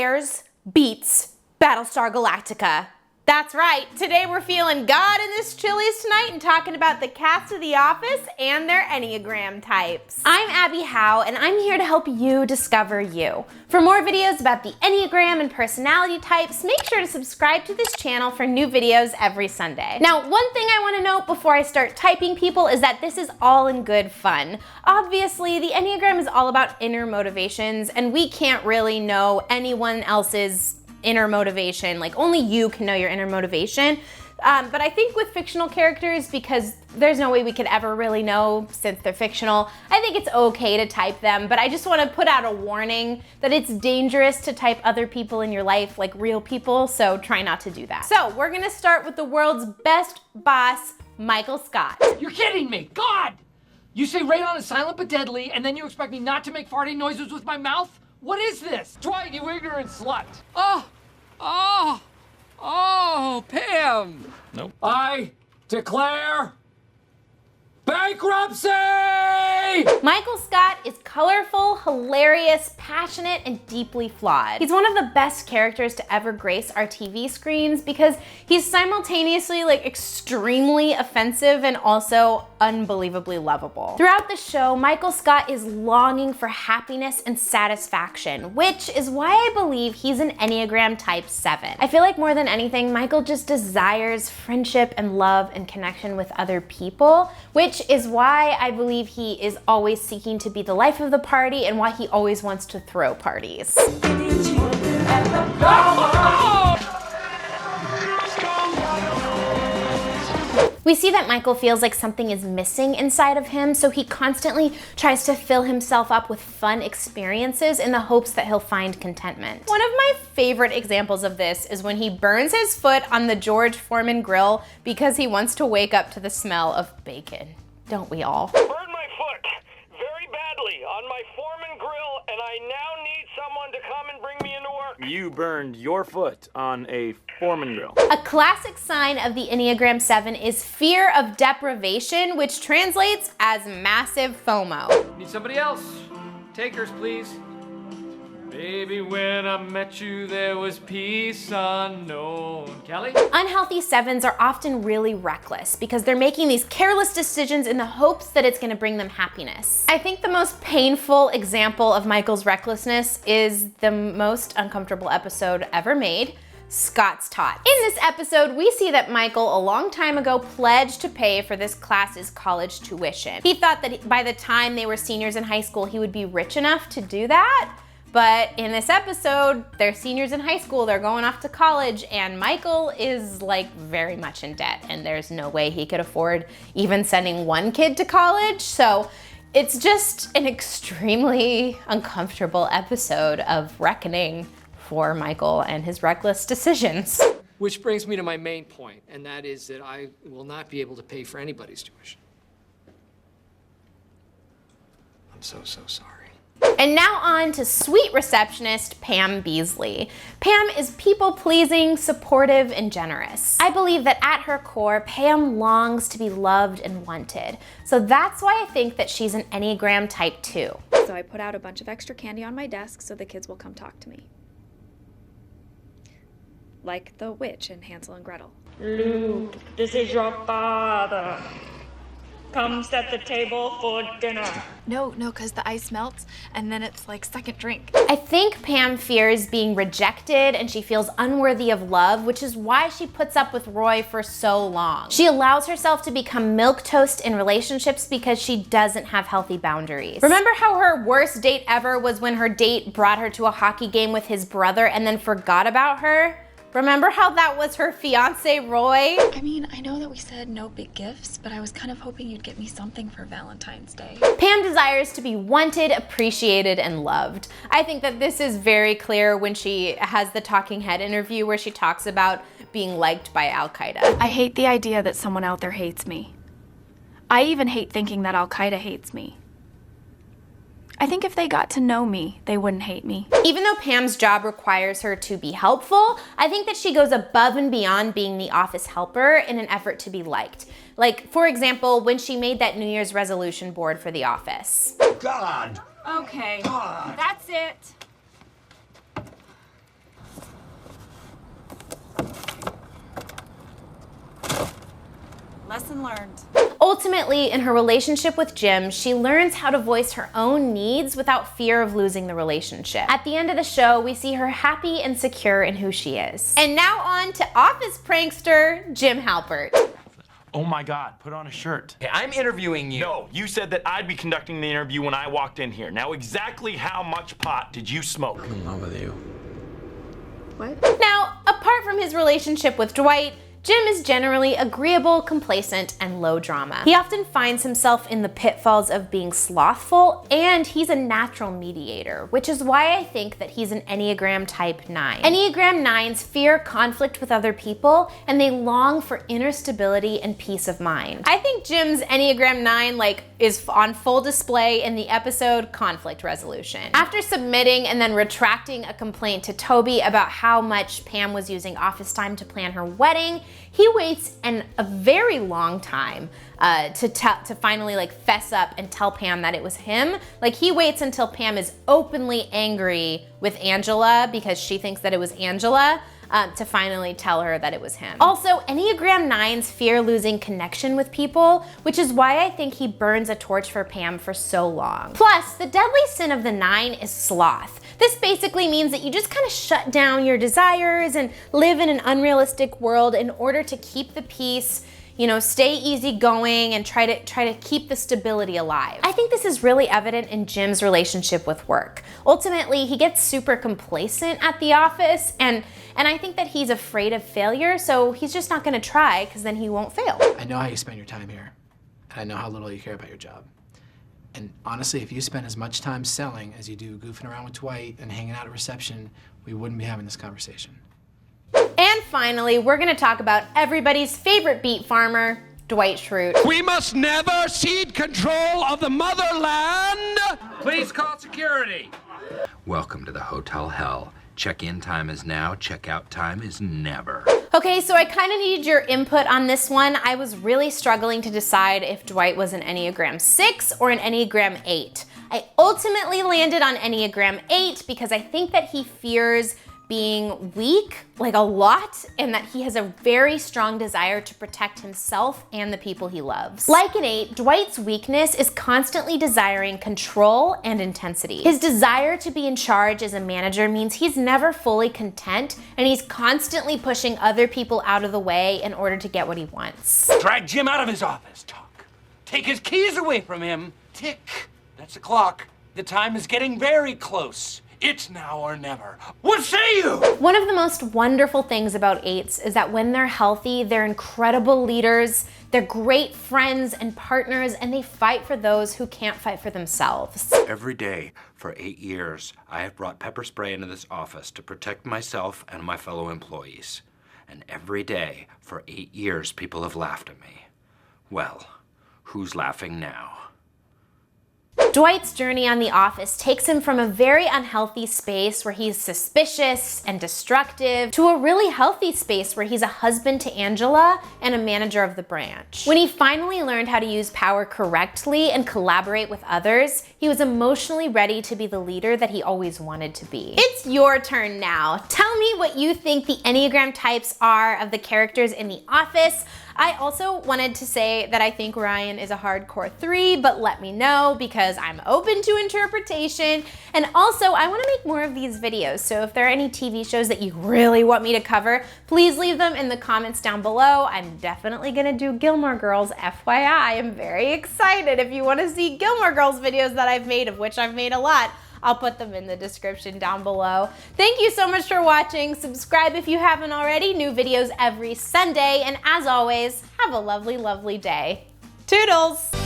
Bears, Beets, Battlestar Galactica. That's right, today we're feeling God in this Chili's tonight and talking about the cast of The Office and their Enneagram types. I'm Abbey Howe, and I'm here to help you discover you. For more videos about the Enneagram and personality types, make sure to subscribe to this channel for new videos every Sunday. Now, one thing I want to note before I start typing people is that this is all in good fun. Obviously, the Enneagram is all about inner motivations, and we can't really know anyone else's inner motivation. Like, only you can know your inner motivation. But I think with fictional characters, because there's no way we could ever really know since they're fictional, I think it's okay to type them, but I just want to put out a warning that it's dangerous to type other people in your life like real people, so try not to do that. So we're gonna start with the world's best boss, Michael Scott. You're kidding me, God! You say radon is silent but deadly, and then you expect me not to make farting noises with my mouth? What is this? Dwight, you ignorant slut. Oh, Pam. Nope. I declare bankruptcy! Michael Scott is colorful, hilarious, passionate, and deeply flawed. He's one of the best characters to ever grace our TV screens because he's simultaneously like extremely offensive and also unbelievably lovable. Throughout the show, Michael Scott is longing for happiness and satisfaction, which is why I believe he's an Enneagram type 7. I feel like more than anything, Michael just desires friendship and love and connection with other people, which is why I believe he is always seeking to be the life of the party and why he always wants to throw parties. We see that Michael feels like something is missing inside of him, so he constantly tries to fill himself up with fun experiences in the hopes that he'll find contentment. One of my favorite examples of this is when he burns his foot on the George Foreman grill because he wants to wake up to the smell of bacon. Don't we all? Burned my foot very badly on my Foreman grill, and I now need someone to come and bring me into work. You burned your foot on a Foreman grill. A classic sign of the Enneagram 7 is fear of deprivation, which translates as massive FOMO. Need somebody else. Takers, please. Baby, when I met you, there was peace unknown. Kelly? Unhealthy 7s are often really reckless because they're making these careless decisions in the hopes that it's gonna bring them happiness. I think the most painful example of Michael's recklessness is the most uncomfortable episode ever made, Scott's Tots. In this episode, we see that Michael, a long time ago, pledged to pay for this class's college tuition. He thought that by the time they were seniors in high school, he would be rich enough to do that. But in this episode, they're seniors in high school, they're going off to college, and Michael is like very much in debt, and there's no way he could afford even sending one kid to college. So it's just an extremely uncomfortable episode of reckoning for Michael and his reckless decisions. Which brings me to my main point, and that is that I will not be able to pay for anybody's tuition. I'm so sorry. And now on to sweet receptionist Pam Beesly. Pam is people-pleasing, supportive, and generous. I believe that at her core, Pam longs to be loved and wanted. So that's why I think that she's an Enneagram type 2. So I put out a bunch of extra candy on my desk so the kids will come talk to me. Like the witch in Hansel and Gretel. Luke, this is your father. Come set the table for dinner. No, because the ice melts and then it's like second drink. I think Pam fears being rejected and she feels unworthy of love, which is why she puts up with Roy for so long. She allows herself to become milquetoast in relationships because she doesn't have healthy boundaries. Remember how her worst date ever was when her date brought her to a hockey game with his brother and then forgot about her? Remember how that was her fiance, Roy? I mean, I know that we said no big gifts, but I was kind of hoping you'd get me something for Valentine's Day. Pam desires to be wanted, appreciated, and loved. I think that this is very clear when she has the talking head interview where she talks about being liked by Al-Qaeda. I hate the idea that someone out there hates me. I even hate thinking that Al-Qaeda hates me. I think if they got to know me, they wouldn't hate me. Even though Pam's job requires her to be helpful, I think that she goes above and beyond being the office helper in an effort to be liked. Like, for example, when she made that New Year's resolution board for the office. God! Okay, God! that's it. lesson learned. Ultimately, in her relationship with Jim, she learns how to voice her own needs without fear of losing the relationship. At the end of the show, we see her happy and secure in who she is. And now on to office prankster Jim Halpert. Oh my God, put on a shirt. Hey, I'm interviewing you. No, you said that I'd be conducting the interview when I walked in here. Now, exactly how much pot did you smoke? I'm in love with you. What? Now, apart from his relationship with Dwight, Jim is generally agreeable, complacent, and low drama. He often finds himself in the pitfalls of being slothful, and he's a natural mediator, which is why I think that he's an Enneagram type 9. Enneagram 9s fear conflict with other people, and they long for inner stability and peace of mind. I think Jim's Enneagram 9 is on full display in the episode Conflict Resolution. After submitting and then retracting a complaint to Toby about how much Pam was using office time to plan her wedding, he waits a very long time to finally fess up and tell Pam that it was him. He waits until Pam is openly angry with Angela because she thinks that it was Angela to finally tell her that it was him. Also, Enneagram 9s fear losing connection with people, which is why I think he burns a torch for Pam for so long. Plus, the deadly sin of the 9 is sloth. This basically means that you just kind of shut down your desires and live in an unrealistic world in order to keep the peace, stay easygoing and try to keep the stability alive. I think this is really evident in Jim's relationship with work. Ultimately, he gets super complacent at the office, and I think that he's afraid of failure, so he's just not gonna try because then he won't fail. I know how you spend your time here, and I know how little you care about your job. And honestly, if you spend as much time selling as you do goofing around with Dwight and hanging out at reception, we wouldn't be having this conversation. And finally, we're gonna talk about everybody's favorite beet farmer, Dwight Schrute. We must never cede control of the motherland! Please call security. Welcome to the Hotel Hell. Check-in time is now, check-out time is never. Okay, so I kind of need your input on this one. I was really struggling to decide if Dwight was an Enneagram 6 or an Enneagram 8. I ultimately landed on Enneagram 8 because I think that he fears being weak, a lot, and that he has a very strong desire to protect himself and the people he loves. Like an 8, Dwight's weakness is constantly desiring control and intensity. His desire to be in charge as a manager means he's never fully content, and he's constantly pushing other people out of the way in order to get what he wants. Drag Jim out of his office, Talk. Take his keys away from him. Tick. That's the clock. The time is getting very close. It's now or never. What say you? One of the most wonderful things about 8s is that when they're healthy, they're incredible leaders, they're great friends and partners, and they fight for those who can't fight for themselves. Every day for 8 years, I have brought pepper spray into this office to protect myself and my fellow employees. And every day for 8 years, people have laughed at me. Well, who's laughing now? Dwight's journey on The Office takes him from a very unhealthy space where he's suspicious and destructive to a really healthy space where he's a husband to Angela and a manager of the branch. When he finally learned how to use power correctly and collaborate with others, he was emotionally ready to be the leader that he always wanted to be. It's your turn now. Tell me what you think the Enneagram types are of the characters in The Office. I also wanted to say that I think Ryan is a hardcore 3, but let me know because I'm open to interpretation. And also, I want to make more of these videos, so if there are any TV shows that you really want me to cover, please leave them in the comments down below. I'm definitely gonna do Gilmore Girls, FYI. I'm very excited. If you want to see Gilmore Girls videos that I've made, of which I've made a lot, I'll put them in the description down below. Thank you so much for watching. Subscribe if you haven't already. New videos every Sunday. And as always, have a lovely, lovely day. Toodles!